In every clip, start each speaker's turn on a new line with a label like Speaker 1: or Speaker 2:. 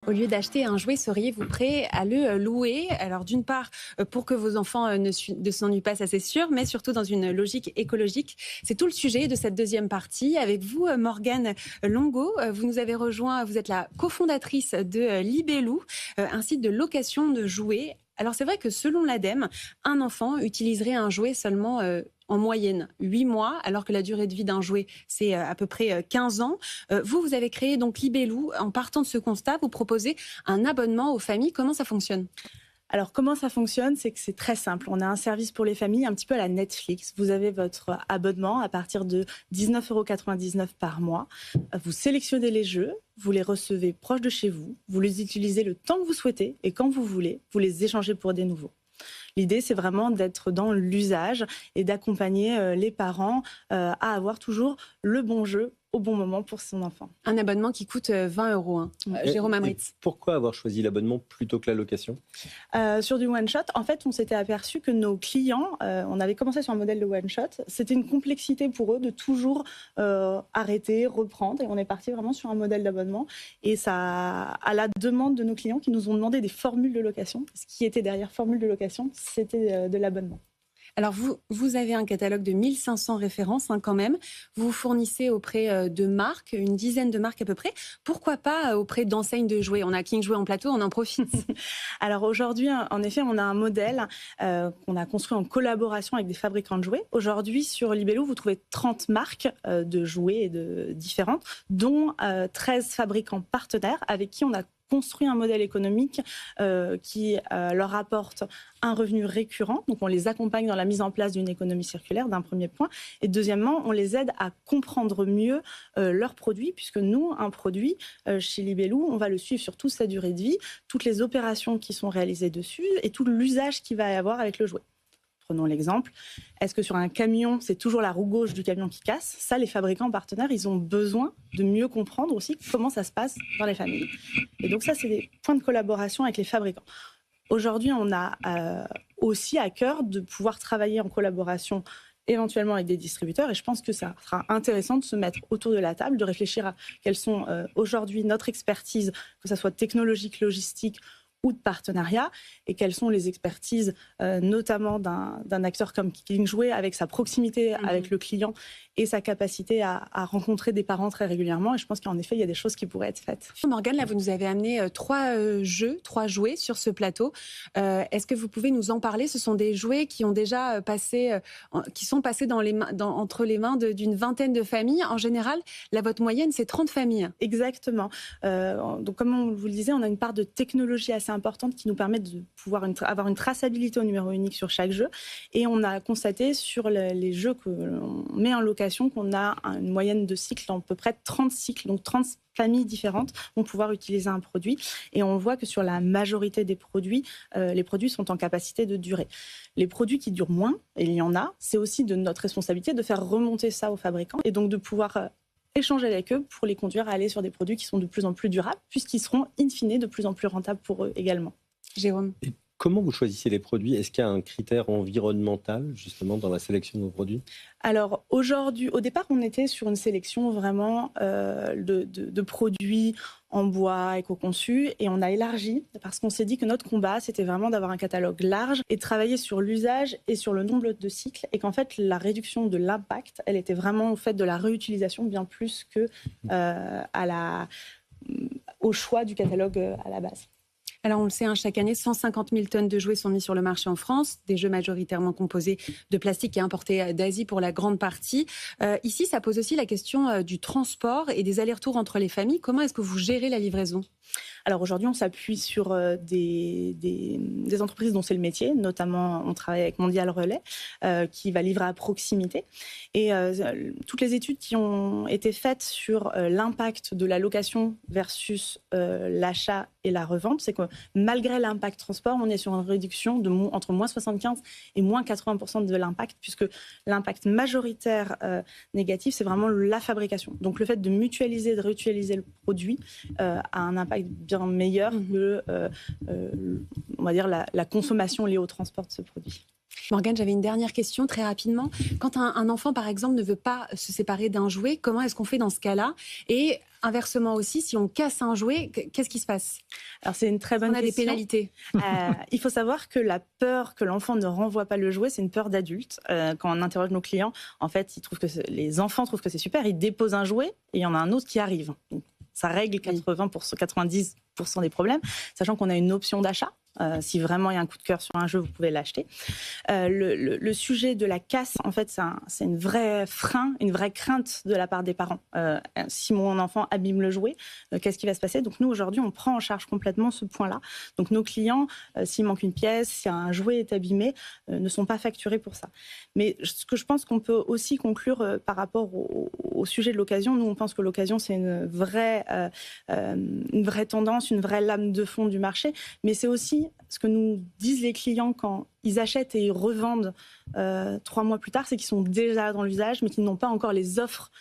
Speaker 1: Au lieu d'acheter un jouet, seriez-vous prêt à le louer? Alors d'une part, pour que vos enfants ne s'ennuient pas, ça c'est sûr, mais surtout dans une logique écologique. C'est tout le sujet de cette deuxième partie. Avec vous, Morgane Longo, vous nous avez rejoint, vous êtes la cofondatrice de Libellou, un site de location de jouets. Alors c'est vrai que selon l'ADEME, un enfant utiliserait un jouet seulement en moyenne 8 mois, alors que la durée de vie d'un jouet, c'est à peu près 15 ans. Vous avez créé donc Libellou. En partant de ce constat, vous proposez un abonnement aux familles. Comment ça fonctionne ?
Speaker 2: Alors, comment ça fonctionne? C'est que c'est très simple. On a un service pour les familles, un petit peu à la Netflix. Vous avez votre abonnement à partir de 19,99 € par mois. Vous sélectionnez les jeux, vous les recevez proches de chez vous, vous les utilisez le temps que vous souhaitez et quand vous voulez, vous les échangez pour des nouveaux. L'idée, c'est vraiment d'être dans l'usage et d'accompagner les parents à avoir toujours le bon jeu au bon moment pour son enfant.
Speaker 1: Un abonnement qui coûte 20 €. Hein. Jérôme Amritz.
Speaker 3: Pourquoi avoir choisi l'abonnement plutôt que la location ?
Speaker 2: Sur du one-shot, en fait, on s'était aperçu que nos clients, on avait commencé sur un modèle de one-shot, c'était une complexité pour eux de toujours arrêter, reprendre, et on est parti vraiment sur un modèle d'abonnement. Et ça, à la demande de nos clients qui nous ont demandé des formules de location, ce qui était derrière formule de location, c'était de l'abonnement.
Speaker 1: Alors, vous avez un catalogue de 1500 références quand même. Vous fournissez auprès de marques, une dizaine de marques à peu près. Pourquoi pas auprès d'enseignes de jouets ? On a King Jouet en plateau, on en profite.
Speaker 2: Alors aujourd'hui, en effet, on a un modèle qu'on a construit en collaboration avec des fabricants de jouets. Aujourd'hui, sur Libellou, vous trouvez 30 marques de jouets différentes, dont 13 fabricants partenaires avec qui on a construit un modèle économique qui leur apporte un revenu récurrent. Donc, on les accompagne dans la mise en place d'une économie circulaire, d'un premier point. Et deuxièmement, on les aide à comprendre mieux leurs produits, puisque nous, un produit, chez Libellou, on va le suivre sur toute sa durée de vie, toutes les opérations qui sont réalisées dessus et tout l'usage qu'il va y avoir avec le jouet. Prenons l'exemple, est-ce que sur un camion, c'est toujours la roue gauche du camion qui casse ? Ça, les fabricants partenaires, ils ont besoin de mieux comprendre aussi comment ça se passe dans les familles. Et donc ça, c'est des points de collaboration avec les fabricants. Aujourd'hui, on a aussi à cœur de pouvoir travailler en collaboration éventuellement avec des distributeurs, et je pense que ça sera intéressant de se mettre autour de la table, de réfléchir à quelles sont aujourd'hui notre expertise, que ce soit technologique, logistique, ou de partenariat, et quelles sont les expertises, notamment d'un acteur comme King Jouet, avec sa proximité avec le client et sa capacité à rencontrer des parents très régulièrement. Et je pense qu'en effet, il y a des choses qui pourraient être faites.
Speaker 1: Morgane, là, vous nous avez amené 3 jouets sur ce plateau. Est-ce que vous pouvez nous en parler ? Ce sont des jouets qui ont déjà qui sont passés entre les mains d'une vingtaine de familles. En général, votre moyenne, c'est 30 familles.
Speaker 2: Exactement. Donc, comme on vous le disait, on a une part de technologie assez importante qui nous permet de pouvoir avoir une traçabilité au numéro unique sur chaque jeu. Et on a constaté sur les jeux que l'on met en location qu'on a une moyenne de cycles, à peu près 30 cycles, donc 30 familles différentes vont pouvoir utiliser un produit. Et on voit que sur la majorité des produits, les produits sont en capacité de durer. Les produits qui durent moins, et il y en a, c'est aussi de notre responsabilité de faire remonter ça aux fabricants et donc de pouvoir échanger avec eux pour les conduire à aller sur des produits qui sont de plus en plus durables, puisqu'ils seront in fine de plus en plus rentables pour eux également.
Speaker 1: Jérôme.
Speaker 3: Et comment vous choisissez les produits ? Est-ce qu'il y a un critère environnemental, justement, dans la sélection de vos produits ?
Speaker 2: Alors aujourd'hui, au départ, on était sur une sélection vraiment de produits en bois éco-conçus, et on a élargi parce qu'on s'est dit que notre combat, c'était vraiment d'avoir un catalogue large et de travailler sur l'usage et sur le nombre de cycles, et qu'en fait, la réduction de l'impact, elle était vraiment au fait de la réutilisation bien plus que au choix du catalogue à la base.
Speaker 1: Alors on le sait, chaque année, 150 000 tonnes de jouets sont mis sur le marché en France, des jeux majoritairement composés de plastique et importés d'Asie pour la grande partie. Ici, ça pose aussi la question du transport et des allers-retours entre les familles. Comment est-ce que vous gérez la livraison ?
Speaker 2: Alors aujourd'hui, on s'appuie sur des entreprises dont c'est le métier, notamment on travaille avec Mondial Relais, qui va livrer à proximité. Et toutes les études qui ont été faites sur l'impact de la location versus l'achat et la revente, c'est que malgré l'impact transport, on est sur une réduction entre moins 75 et moins 80% de l'impact, puisque l'impact majoritaire négatif, c'est vraiment la fabrication. Donc le fait de mutualiser, de réutiliser le produit a un impact bien meilleur que on va dire la consommation liée au transport de ce produit.
Speaker 1: Morgane, j'avais une dernière question très rapidement. Quand un enfant, par exemple, ne veut pas se séparer d'un jouet, comment est-ce qu'on fait dans ce cas-là ? Et Inversement aussi, si on casse un jouet, qu'est-ce qui se passe?
Speaker 2: Alors c'est une très bonne
Speaker 1: On a des
Speaker 2: question.
Speaker 1: pénalités.
Speaker 2: Il faut savoir que la peur que l'enfant ne renvoie pas le jouet, c'est une peur d'adulte. Quand on interroge nos clients, en fait, les enfants trouvent que c'est super, ils déposent un jouet et il y en a un autre qui arrive. Donc, ça règle 90% des problèmes, sachant qu'on a une option d'achat. Si vraiment il y a un coup de cœur sur un jeu, vous pouvez l'acheter. Le sujet de la casse, en fait, c'est une vraie frein, une vraie crainte de la part des parents. Si mon enfant abîme le jouet, qu'est-ce qui va se passer? Donc nous, aujourd'hui, on prend en charge complètement ce point-là. Donc nos clients, s'il manque une pièce, si un jouet est abîmé, ne sont pas facturés pour ça. Mais ce que je pense qu'on peut aussi conclure par rapport au sujet de l'occasion, nous, on pense que l'occasion, c'est une vraie tendance, une vraie lame de fond du marché, mais c'est aussi ce que nous disent les clients quand ils achètent et ils revendent 3 mois plus tard, c'est qu'ils sont déjà dans l'usage, mais qu'ils n'ont pas encore les offres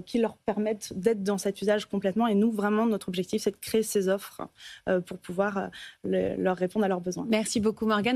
Speaker 2: qui leur permettent d'être dans cet usage complètement. Et nous, vraiment, notre objectif, c'est de créer ces offres pour pouvoir leur répondre à leurs besoins.
Speaker 1: Merci beaucoup, Morgane.